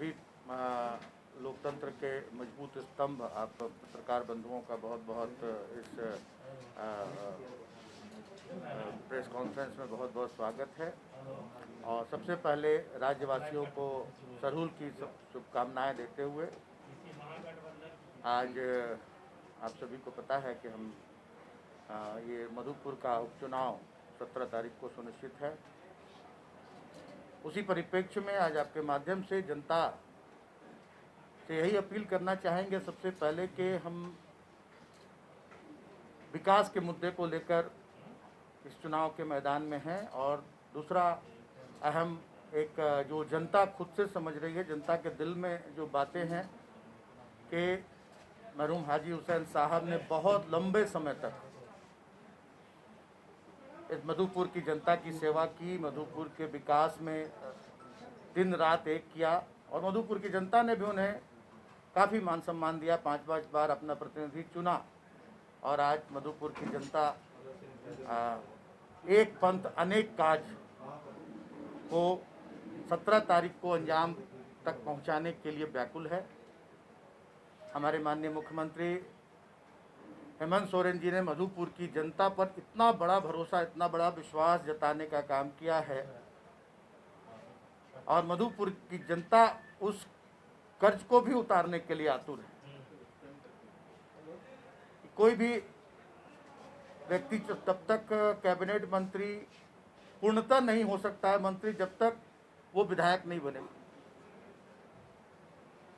सभी लोकतंत्र के मजबूत स्तंभ आप पत्रकार बंधुओं का बहुत बहुत इस प्रेस कॉन्फ्रेंस में बहुत बहुत स्वागत है। और सबसे पहले राज्यवासियों को सरहुल की शुभकामनाएं देते हुए आज आप सभी को पता है कि हम ये मधुपुर का उपचुनाव 17 तारीख को सुनिश्चित है। उसी परिप्रेक्ष्य में आज आपके माध्यम से जनता से यही अपील करना चाहेंगे सबसे पहले कि हम विकास के मुद्दे को लेकर इस चुनाव के मैदान में हैं। और दूसरा अहम एक जो जनता खुद से समझ रही है, जनता के दिल में जो बातें हैं कि मरहूम हाजी हुसैन साहब ने बहुत लंबे समय तक इस मधुपुर की जनता की सेवा की, मधुपुर के विकास में दिन रात एक किया और मधुपुर की जनता ने भी उन्हें काफ़ी मान सम्मान दिया, 5-5 बार अपना प्रतिनिधि चुना। और आज मधुपुर की जनता एक पंथ अनेक काज को 17 तारीख को अंजाम तक पहुंचाने के लिए व्याकुल है। हमारे माननीय मुख्यमंत्री हेमंत सोरेन जी ने मधुपुर की जनता पर इतना बड़ा भरोसा, इतना बड़ा विश्वास जताने का काम किया है और मधुपुर की जनता उस कर्ज को भी उतारने के लिए आतुर है। कोई भी व्यक्ति तब तक कैबिनेट मंत्री पूर्णतः नहीं हो सकता है मंत्री जब तक वो विधायक नहीं बने।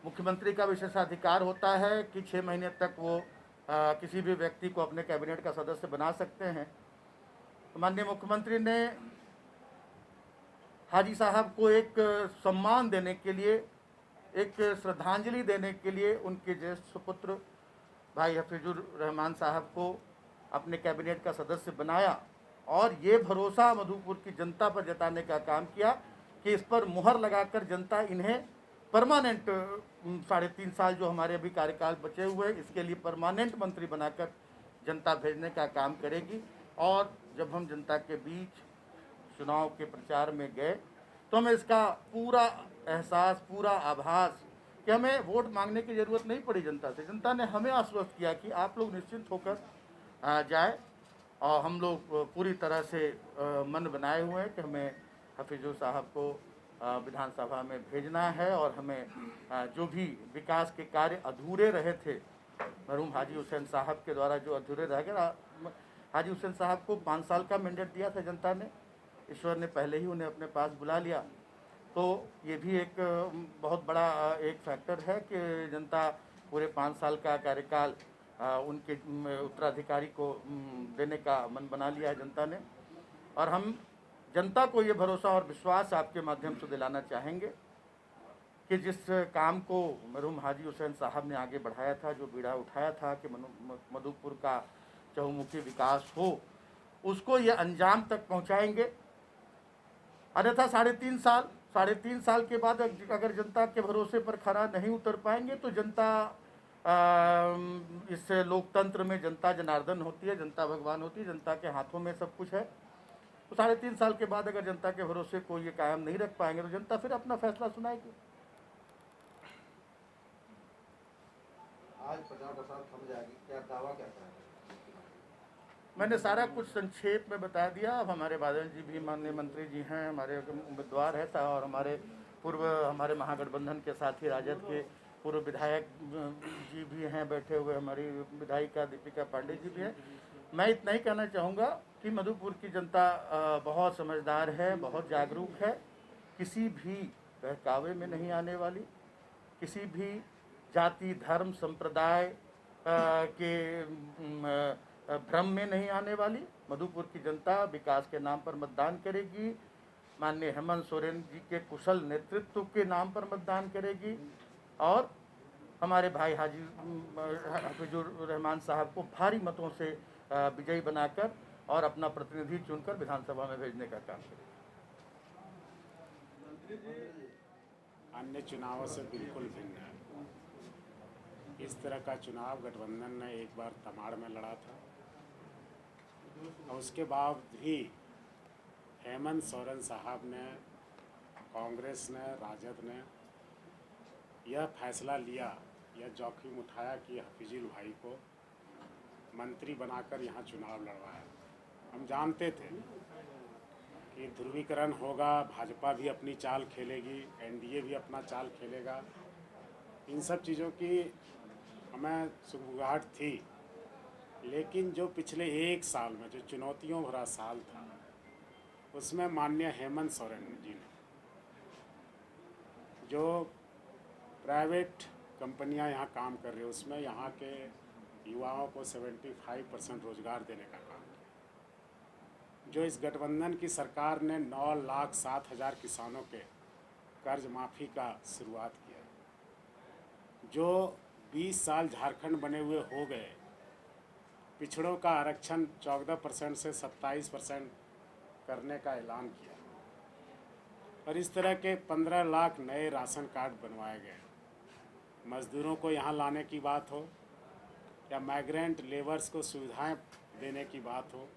मुख्यमंत्री का विशेषाधिकार होता है कि 6 महीने तक वो किसी भी व्यक्ति को अपने कैबिनेट का सदस्य बना सकते हैं। तो माननीय मुख्यमंत्री ने हाजी साहब को एक सम्मान देने के लिए, एक श्रद्धांजलि देने के लिए उनके ज्येष्ठ सुपुत्र भाई हफीजुर रहमान साहब को अपने कैबिनेट का सदस्य बनाया और ये भरोसा मधुपुर की जनता पर जताने का काम किया कि इस पर मुहर लगाकर जनता इन्हें परमानेंट 3.5 साल जो हमारे अभी कार्यकाल बचे हुए इसके लिए परमानेंट मंत्री बनाकर जनता भेजने का काम करेगी। और जब हम जनता के बीच चुनाव के प्रचार में गए तो हमें इसका पूरा एहसास, पूरा आभास कि हमें वोट मांगने की ज़रूरत नहीं पड़ी जनता से। जनता ने हमें आश्वस्त किया कि आप लोग निश्चिंत होकर जाए और हम लोग पूरी तरह से मन बनाए हुए हैं कि हमें हफीजुर साहब को विधानसभा में भेजना है और हमें जो भी विकास के कार्य अधूरे रहे थे, मरहूम हाजी हुसैन साहब के द्वारा जो अधूरे रह गए, हाजी हुसैन साहब को 5 साल का मैंडेट दिया था जनता ने, ईश्वर ने पहले ही उन्हें अपने पास बुला लिया। तो ये भी एक बहुत बड़ा एक फैक्टर है कि जनता पूरे 5 साल का कार्यकाल उनके उत्तराधिकारी को देने का मन बना लिया है जनता ने। और हम जनता को ये भरोसा और विश्वास आपके माध्यम से दिलाना चाहेंगे कि जिस काम को मरहूम हाजी हुसैन साहब ने आगे बढ़ाया था, जो बीड़ा उठाया था कि मधुपुर का चहुमुखी विकास हो, उसको ये अंजाम तक पहुंचाएंगे। अन्यथा 3.5 साल के बाद अगर जनता के भरोसे पर खरा नहीं उतर पाएंगे तो जनता इस लोकतंत्र में जनता जनार्दन होती है, जनता भगवान होती है, जनता के हाथों में सब कुछ है। तो 3.5 साल के बाद अगर जनता के भरोसे को ये कायम नहीं रख पाएंगे तो जनता फिर अपना फैसला सुनाएगी। आज प्रचार प्रसार थम जाएगी, क्या दावा क्या है? मैंने सारा कुछ संक्षेप में बता दिया। अब हमारे बादल जी भी माननीय मंत्री जी हैं, हमारे उम्मीदवार हैं और हमारे महागठबंधन के साथी राजद के पूर्व विधायक जी भी हैं बैठे हुए, हमारी विधायिका दीपिका पांडे जी भी हैं। मैं इतना ही कहना चाहूँगा कि मधुपुर की जनता बहुत समझदार है, बहुत जागरूक है, किसी भी बहकावे में नहीं आने वाली, किसी भी जाति धर्म संप्रदाय के भ्रम में नहीं आने वाली। मधुपुर की जनता विकास के नाम पर मतदान करेगी, माननीय हेमंत सोरेन जी के कुशल नेतृत्व के नाम पर मतदान करेगी और हमारे भाई हाजी हफीजुर रहमान साहब को भारी मतों से विजयी बनाकर और अपना प्रतिनिधि चुनकर विधानसभा में भेजने का काम करेगी। अन्य चुनावों से बिल्कुल भिन्न है। इस तरह का चुनाव गठबंधन ने एक बार तमाड़ में लड़ा था और उसके बाद भी हेमंत सोरेन साहब ने, कांग्रेस ने, राजद ने यह फैसला लिया, यह जोखिम उठाया कि हफीजुल भाई को मंत्री बनाकर यहाँ चुनाव लड़वाया। हम जानते थे कि ध्रुवीकरण होगा, भाजपा भी अपनी चाल खेलेगी, एनडीए भी अपना चाल खेलेगा। इन सब चीज़ों की हमें सुगबुगाहट थी, लेकिन जो पिछले एक साल में जो चुनौतियों भरा साल था, उसमें माननीय हेमंत सोरेन जी ने जो प्राइवेट कंपनियां यहाँ काम कर रही है, उसमें यहाँ के युवाओं को 75% रोजगार देने का काम किया। जो इस गठबंधन की सरकार ने 9,07,000 किसानों के कर्ज माफ़ी का शुरुआत किया। जो 20 साल झारखंड बने हुए हो गए, पिछड़ों का आरक्षण 14% से 27% करने का ऐलान किया, और इस तरह के 15 लाख नए राशन कार्ड बनवाए गए। मज़दूरों को यहाँ लाने की बात हो या माइग्रेंट लेबर्स को सुविधाएं देने की बात हो,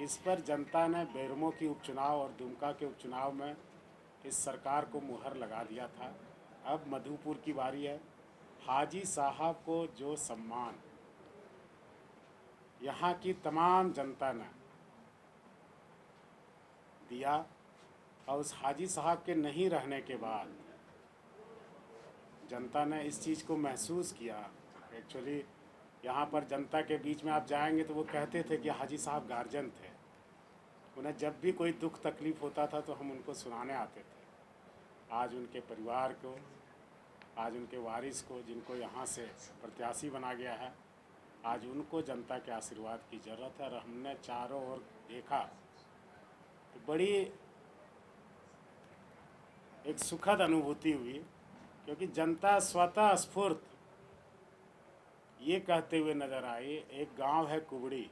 इस पर जनता ने बेरमो की उपचुनाव और दुमका के उपचुनाव में इस सरकार को मुहर लगा दिया था। अब मधुपुर की बारी है। हाजी साहब को जो सम्मान यहाँ की तमाम जनता ने दिया, और उस हाजी साहब के नहीं रहने के बाद जनता ने इस चीज़ को महसूस किया। एक्चुअली यहाँ पर जनता के बीच में आप जाएंगे तो वो कहते थे कि हाजी साहब गार्जियन थे। उन्हें जब भी कोई दुख तकलीफ़ होता था तो हम उनको सुनाने आते थे। आज उनके परिवार को, आज उनके वारिस को, जिनको यहाँ से प्रत्याशी बना गया है, आज उनको जनता के आशीर्वाद की ज़रूरत है। और हमने चारों ओर देखा तो बड़ी एक सुखद अनुभूति हुई, क्योंकि जनता स्वतः स्फूर्त ये कहते हुए नज़र आई। एक गांव है कुबड़ी,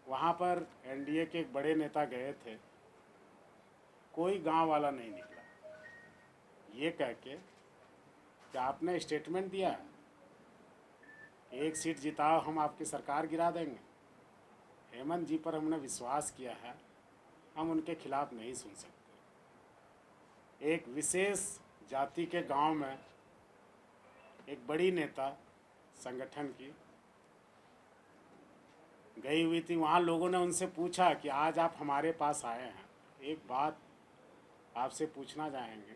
वहाँ पर एनडीए के एक बड़े नेता गए थे, कोई गांव वाला नहीं निकला, ये कह के कि आपने स्टेटमेंट दिया है, एक सीट जिताओ हम आपकी सरकार गिरा देंगे। हेमंत जी पर हमने विश्वास किया है, हम उनके खिलाफ नहीं सुन सकते। एक विशेष जाति के गांव में एक बड़ी नेता संगठन की गई हुई थी, वहाँ लोगों ने उनसे पूछा कि आज आप हमारे पास आए हैं, एक बात आपसे पूछना चाहेंगे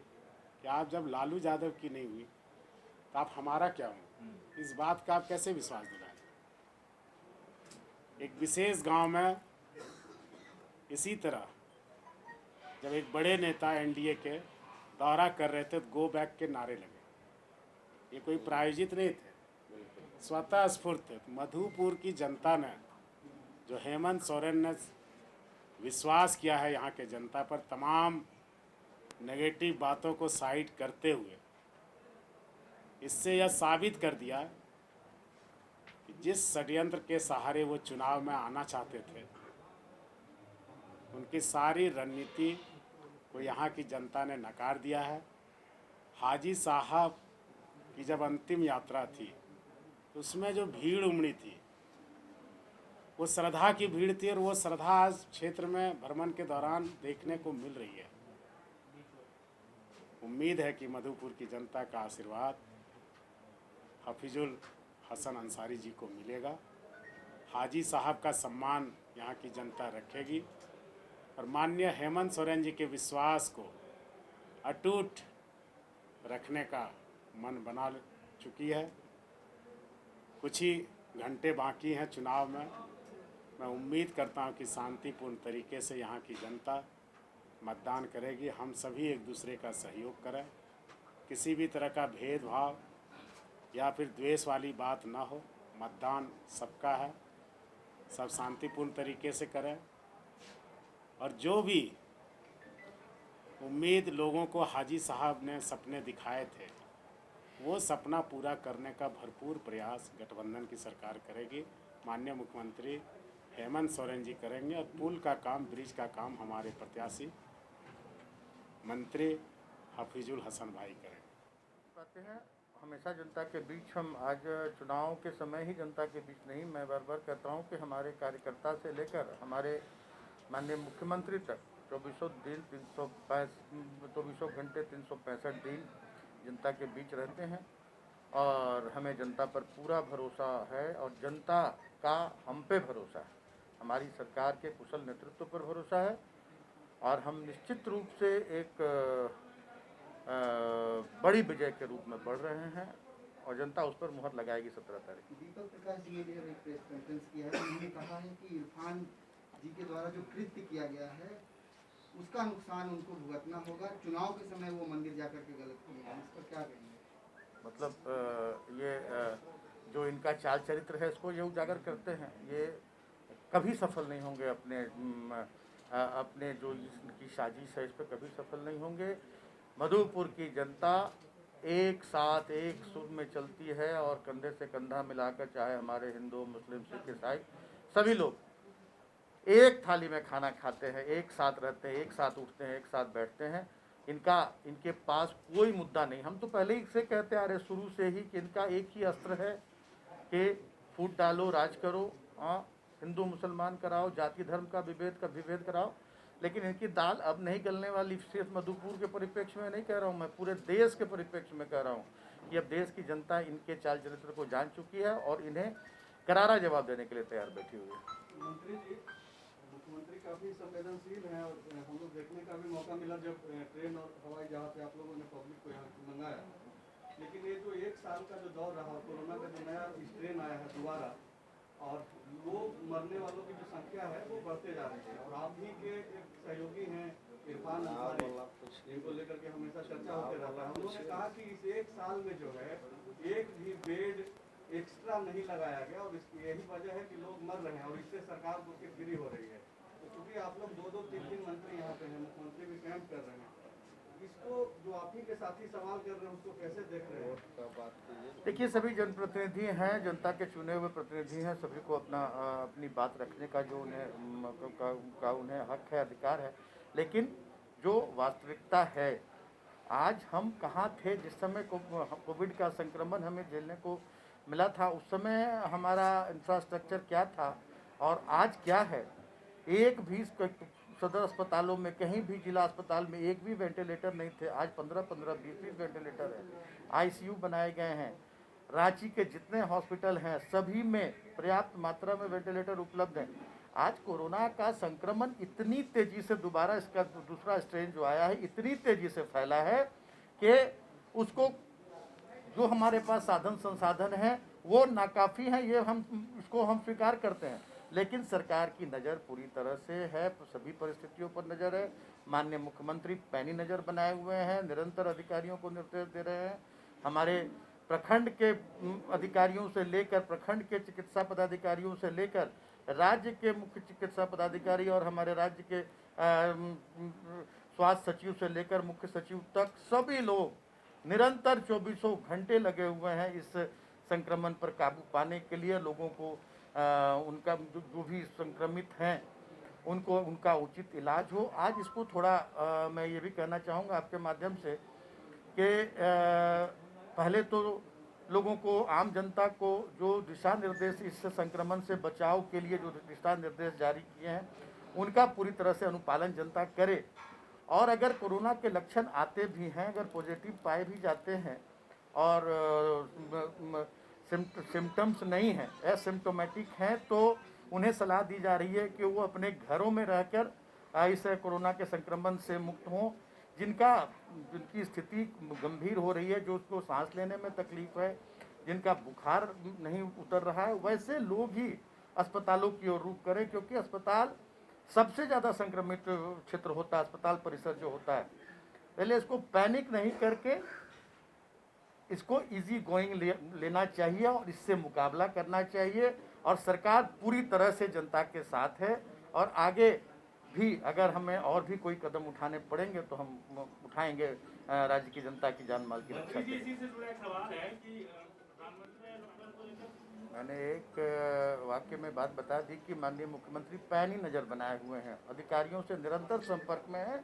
कि आप जब लालू यादव की नहीं हुई तो आप हमारा क्या होंगे? इस बात का आप कैसे विश्वास दिलाएं? एक विशेष गांव में इसी तरह जब एक बड़े नेता एनडीए के दौरा कर रहे थे तो गो बैक के नारे लगे। ये कोई प्रायोजित नहीं थे, स्वतः स्फूर्त थे। मधुपुर की जनता ने, जो हेमंत सोरेन ने विश्वास किया है यहाँ के जनता पर, तमाम नेगेटिव बातों को साइड करते हुए इससे यह साबित कर दिया कि जिस षड्यंत्र के सहारे वो चुनाव में आना चाहते थे, उनकी सारी रणनीति को यहाँ की जनता ने नकार दिया है। हाजी साहब की जब अंतिम यात्रा थी तो उसमें जो भीड़ उमड़ी थी वो श्रद्धा की भीड़ थी, और वो श्रद्धा आज क्षेत्र में भ्रमण के दौरान देखने को मिल रही है। उम्मीद है कि मधुपुर की जनता का आशीर्वाद हफीजुल हसन अंसारी जी को मिलेगा। हाजी साहब का सम्मान यहाँ की जनता रखेगी, और माननीय हेमंत सोरेन जी के विश्वास को अटूट रखने का मन बना चुकी है। कुछ ही घंटे बाकी हैं चुनाव में। मैं उम्मीद करता हूं कि शांतिपूर्ण तरीके से यहाँ की जनता मतदान करेगी। हम सभी एक दूसरे का सहयोग करें, किसी भी तरह का भेदभाव या फिर द्वेष वाली बात ना हो। मतदान सबका है, सब शांतिपूर्ण तरीके से करें, और जो भी उम्मीद लोगों को हाजी साहब ने सपने दिखाए थे, वो सपना पूरा करने का भरपूर प्रयास गठबंधन की सरकार करेगी। माननीय मुख्यमंत्री हेमंत सोरेन जी करेंगे, और पुल का काम, ब्रिज का काम हमारे प्रत्याशी मंत्री हफीजुल हसन भाई करेंगे। कहते हैं हमेशा जनता के बीच, हम आज चुनाव के समय ही जनता के बीच नहीं, मैं बार बार कहता हूँ कि हमारे कार्यकर्ता से लेकर हमारे माननीय मुख्यमंत्री तक 24 घंटे 365 दिन जनता के बीच रहते हैं और हमें जनता पर पूरा भरोसा है और जनता का हम पे भरोसा है। हमारी सरकार के कुशल नेतृत्व पर भरोसा है और हम निश्चित रूप से एक बड़ी विजय के रूप में बढ़ रहे हैं और जनता उस पर मुहर लगाएगी 17 तारीख। दीपक प्रकाश जी ने एक प्रेस कॉन्फ्रेंस किया है, उन्होंने कहा है कि इरफान जी के द्वारा जो कृत्य किया गया है उसका नुकसान उनको भुगतना होगा, चुनाव के समय वो मंदिर जाकर के गलत किया है, इस पर क्या कहेंगे? मतलब ये जो इनका चाल चरित्र है इसको ये उजागर करते हैं। ये कभी सफल नहीं होंगे अपने जो इनकी साजिश है इस पर कभी सफल नहीं होंगे। मधुपुर की जनता एक साथ एक सुर में चलती है और कंधे से कंधा मिलाकर, चाहे हमारे हिंदू मुस्लिम सिख ईसाई सभी लोग एक थाली में खाना खाते हैं, एक साथ रहते हैं, एक साथ उठते हैं, एक साथ बैठते हैं। इनके पास कोई मुद्दा नहीं। हम तो पहले ही से कहते आ रहे शुरू से ही कि इनका एक ही अस्त्र है कि फूट डालो, राज करो, हिंदू मुसलमान कराओ, जाति धर्म का विभेद कराओ। लेकिन इनकी दाल अब नहीं गलने वाली। सिर्फ मधुपुर के परिप्रेक्ष्य में नहीं कह रहा हूँ, मैं पूरे देश के परिप्रेक्ष्य में कह रहा हूँ कि अब देश की जनता इनके चाल चरित्र को जान चुकी है और इन्हें करारा जवाब देने के लिए तैयार बैठी हुई है। मंत्री जी, मुख्यमंत्री काफ़ी संवेदनशील हैं और हम लोग देखने का भी मौका मिला जब ट्रेन और हवाई जहाज से आप लोगों ने पब्लिक को यहाँ मंगाया। लेकिन ये जो एक साल का जो दौर रहा, कोरोना का जो नया स्ट्रेन आया है दोबारा, और लोग मरने वालों की जो संख्या है वो बढ़ते जा रही है, और आप ही के एक सहयोगी हैं इरफान अंसारी, इनको लेकर के हमेशा चर्चा होते रहता है। उन्होंने कहा कि इस एक साल में जो है एक भी बेड एक्स्ट्रा नहीं लगाया गया और इसकी यही वजह है कि लोग मर रहे हैं और इससे सरकार को गिरी हो रही है। तो क्योंकि आप लोग 2-2, 3-3 मंत्री यहाँ पे हैं, मुख्यमंत्री भी कैंप कर रहे हैं, इसको जो आप ही के साथी सवाल कर रहे हैं उसको कैसे देख रहे हैं? देखिए, सभी जनप्रतिनिधि हैं, जनता के चुने हुए प्रतिनिधि हैं, सभी को अपनी बात रखने का जो उन्हें हक है, अधिकार है। लेकिन जो वास्तविकता है, आज हम कहाँ थे जिस समय कोविड का संक्रमण हमें झेलने को मिला था? उस समय हमारा इंफ्रास्ट्रक्चर क्या था और आज क्या है? एक भी सदर अस्पतालों में, कहीं भी जिला अस्पताल में एक भी वेंटिलेटर नहीं थे। आज 15-15, 20-20 वेंटिलेटर है। आईसीयू बनाए गए हैं। रांची के जितने हॉस्पिटल हैं सभी में पर्याप्त मात्रा में वेंटिलेटर उपलब्ध हैं। आज कोरोना का संक्रमण इतनी तेजी से दोबारा, इसका दूसरा स्ट्रेन जो आया है, इतनी तेजी से फैला है कि उसको जो हमारे पास साधन संसाधन हैं वो नाकाफ़ी हैं। ये इसको हम स्वीकार करते हैं। लेकिन सरकार की नज़र पूरी तरह से है, सभी परिस्थितियों पर नज़र है। माननीय मुख्यमंत्री पैनी नज़र बनाए हुए हैं, निरंतर अधिकारियों को निर्देश दे रहे हैं। हमारे प्रखंड के अधिकारियों से लेकर, प्रखंड के चिकित्सा पदाधिकारियों से लेकर राज्य के मुख्य चिकित्सा पदाधिकारी और हमारे राज्य के स्वास्थ्य सचिव से लेकर मुख्य सचिव तक सभी लोग निरंतर 24 घंटे लगे हुए हैं इस संक्रमण पर काबू पाने के लिए। लोगों को उनका जो भी संक्रमित हैं उनको उनका उचित इलाज हो। आज इसको थोड़ा मैं ये भी कहना चाहूँगा आपके माध्यम से कि पहले तो लोगों को, आम जनता को जो दिशा निर्देश इस संक्रमण से बचाव के लिए जो दिशा निर्देश जारी किए हैं उनका पूरी तरह से अनुपालन जनता करे। और अगर कोरोना के लक्षण आते भी हैं, अगर पॉजिटिव पाए भी जाते हैं और सिम्टम्स नहीं हैं, एसिम्टोमेटिक हैं, तो उन्हें सलाह दी जा रही है कि वो अपने घरों में रहकर इस कोरोना के संक्रमण से मुक्त हों। जिनकी स्थिति गंभीर हो रही है, जो उसको सांस लेने में तकलीफ है, जिनका बुखार नहीं उतर रहा है, वैसे लोग ही अस्पतालों की ओर रुख करें, क्योंकि अस्पताल सबसे ज़्यादा संक्रमित क्षेत्र होता है, अस्पताल परिसर जो होता है। पहले इसको पैनिक नहीं करके इसको इजी गोइंग लेना चाहिए और इससे मुकाबला करना चाहिए। और सरकार पूरी तरह से जनता के साथ है और आगे भी अगर हमें और भी कोई कदम उठाने पड़ेंगे तो हम उठाएंगे राज्य की जनता की जान माल की रक्षा के लिए। मैंने एक वाक्य में बात बता दी कि माननीय मुख्यमंत्री पैनी नज़र बनाए हुए हैं, अधिकारियों से निरंतर संपर्क में हैं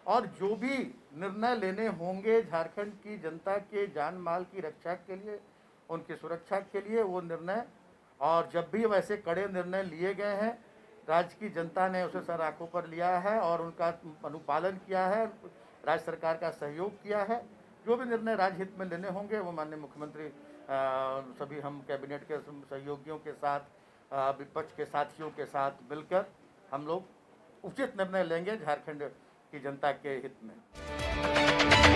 और जो भी निर्णय लेने होंगे झारखंड की जनता के जान माल की रक्षा के लिए, उनकी सुरक्षा के लिए, वो निर्णय, और जब भी वैसे कड़े निर्णय लिए गए हैं राज्य की जनता ने उसे सर आंखों पर लिया है और उनका अनुपालन किया है, राज्य सरकार का सहयोग किया है। जो भी निर्णय राजहित में लेने होंगे वो माननीय मुख्यमंत्री सभी हम कैबिनेट के सहयोगियों के साथ विपक्ष के साथियों के साथ मिलकर हम लोग उचित निर्णय लेंगे झारखंड की जनता के हित में।